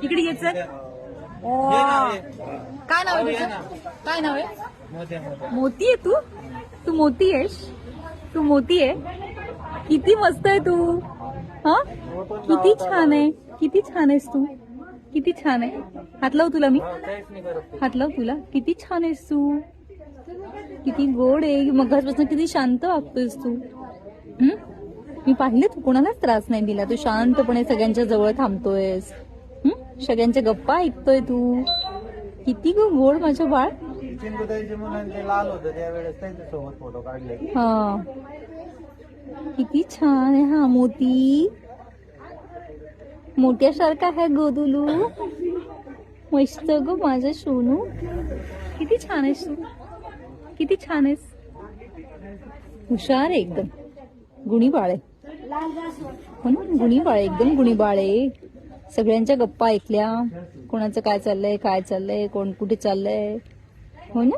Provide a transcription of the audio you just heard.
इकडे यायचं. काय नाव आहे तुझं? काय नाव आहे? मोती आहे तू. तू मोती आहेस. तू मोती आहे. किती मस्त आहे तू. हा किती छान आहे. किती छान आहेस तू. किती छान आहे. हात लाव तुला मी. हात लाव तुला. किती छान आहेस तू. किती गोड आहे. मगाचपासून किती शांत वागतोयस तू. मी पाहिले तू कोणालाच त्रास नाही दिला. तू शांतपणे सगळ्यांच्या जवळ थांबतोयस. सगळ्यांच्या गप्पा ऐकतोय तू. किती गोड माझं बाळ. लाल होतं त्यावेळेस त्यांच्यासोबत फोटो काढले. हा किती छान आहे हा मोती. मोत्यासारखा आहे गोदुलू. मस्त ग माझं सोनू. किती छान आहेस तू. किती छान आहेस. हुशार आहे एकदम. गुणी बाळ आहे. हो ना गुणी बाळ आहे. एकदम गुणी बाळ आहे. सगळ्यांच्या गप्पा ऐकल्या. कोणाचं काय चाललंय काय चाललंय कोण कुठे चाललंय. हो ना